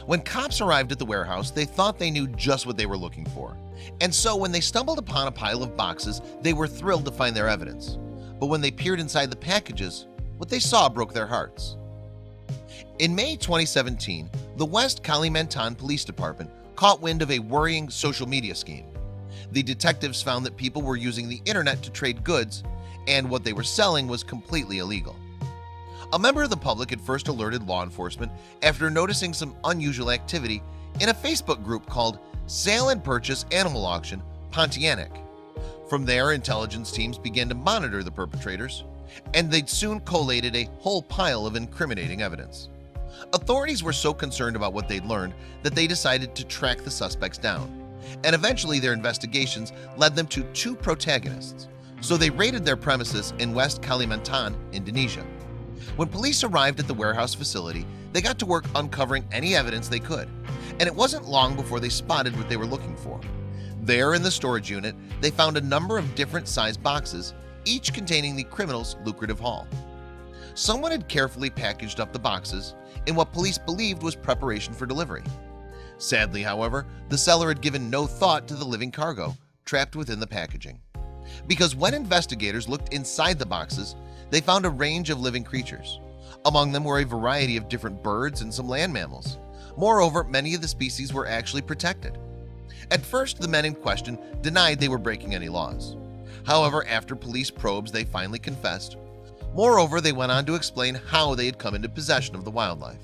When cops arrived at the warehouse, they thought they knew just what they were looking for. And so when they stumbled upon a pile of boxes, they were thrilled to find their evidence. But when they peered inside the packages, what they saw broke their hearts. In May 2017, the West Kalimantan Police Department caught wind of a worrying social media scheme. The detectives found that people were using the internet to trade goods, and what they were selling was completely illegal. A member of the public had first alerted law enforcement after noticing some unusual activity in a Facebook group called Sale and Purchase Animal Auction Pontianak. From there, intelligence teams began to monitor the perpetrators, and they'd soon collated a whole pile of incriminating evidence. Authorities were so concerned about what they'd learned that they decided to track the suspects down, and eventually their investigations led them to two protagonists. So they raided their premises in West Kalimantan, Indonesia. When police arrived at the warehouse facility, they got to work uncovering any evidence they could, and it wasn't long before they spotted what they were looking for. There in the storage unit, they found a number of different sized boxes, each containing the criminals' lucrative haul. Someone had carefully packaged up the boxes in what police believed was preparation for delivery. Sadly, however, the seller had given no thought to the living cargo trapped within the packaging. Because when investigators looked inside the boxes, they found a range of living creatures. Among them were a variety of different birds and some land mammals. Moreover, many of the species were actually protected. At first, the men in question denied they were breaking any laws. However, after police probes, they finally confessed. Moreover, they went on to explain how they had come into possession of the wildlife.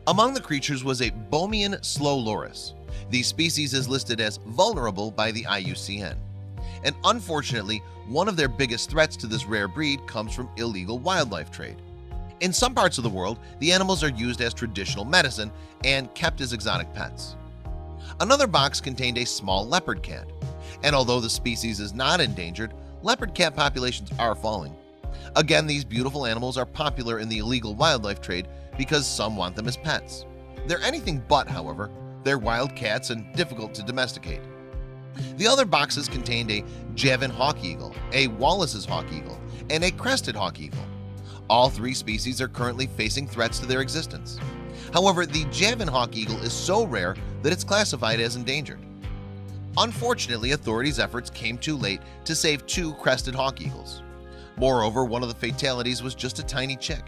Among the creatures was a Bomian slow loris. The species is listed as vulnerable by the IUCN. And unfortunately, one of their biggest threats to this rare breed comes from illegal wildlife trade. In some parts of the world, the animals are used as traditional medicine and kept as exotic pets. Another box contained a small leopard cat, and although the species is not endangered, leopard cat populations are falling. Again, these beautiful animals are popular in the illegal wildlife trade because some want them as pets. They're anything but, however. They're wild cats and difficult to domesticate. The other boxes contained a Javan hawk eagle, a Wallace's hawk eagle, and a crested hawk eagle. All three species are currently facing threats to their existence. However, the Javan hawk eagle is so rare that it's classified as endangered. Unfortunately, authorities' efforts came too late to save two crested hawk eagles. Moreover, one of the fatalities was just a tiny chick.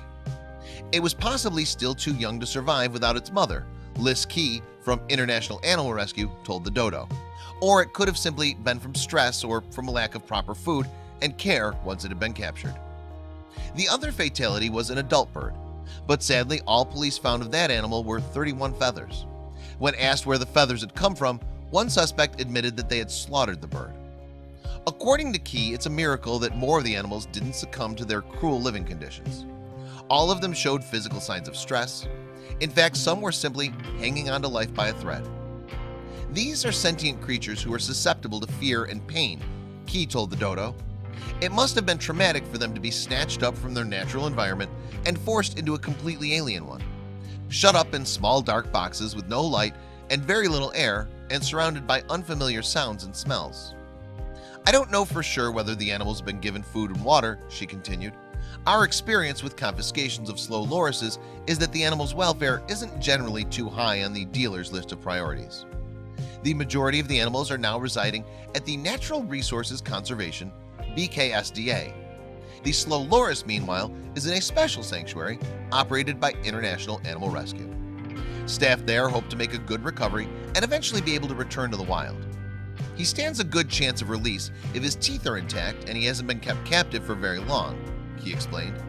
It was possibly still too young to survive without its mother, Liz Key from International Animal Rescue told the dodo. Or it could have simply been from stress or from a lack of proper food and care once it had been captured. The other fatality was an adult bird, but sadly all police found of that animal were 31 feathers. When asked where the feathers had come from, one suspect admitted that they had slaughtered the bird. According to Key, it's a miracle that more of the animals didn't succumb to their cruel living conditions. All of them showed physical signs of stress. In fact, some were simply hanging on to life by a thread. These are sentient creatures who are susceptible to fear and pain, Key told the dodo. It must have been traumatic for them to be snatched up from their natural environment and forced into a completely alien one, shut up in small dark boxes with no light and very little air and surrounded by unfamiliar sounds and smells. I don't know for sure whether the animals have been given food and water, she continued. Our experience with confiscations of slow lorises is that the animal's welfare isn't generally too high on the dealer's list of priorities. The majority of the animals are now residing at the Natural Resources Conservation (BKSDA). The slow loris, meanwhile, is in a special sanctuary operated by International Animal Rescue. Staff there hope to make a good recovery and eventually be able to return to the wild. He stands a good chance of release if his teeth are intact and he hasn't been kept captive for very long, he explained.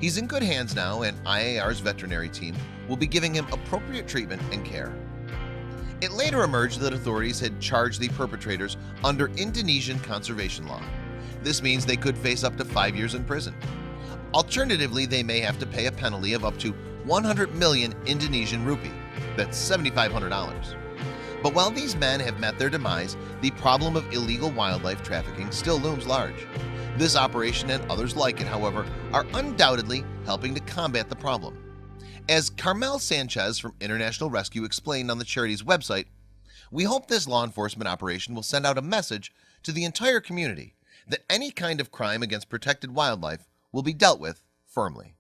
He's in good hands now, and IAR's veterinary team will be giving him appropriate treatment and care. It later emerged that authorities had charged the perpetrators under Indonesian conservation law. This means they could face up to 5 years in prison. Alternatively, they may have to pay a penalty of up to 100 million Indonesian rupee. That's $7,500. But while these men have met their demise, the problem of illegal wildlife trafficking still looms large. This operation and others like it, however, are undoubtedly helping to combat the problem. As Carmel Sanchez from International Rescue explained on the charity's website, we hope this law enforcement operation will send out a message to the entire community that any kind of crime against protected wildlife will be dealt with firmly.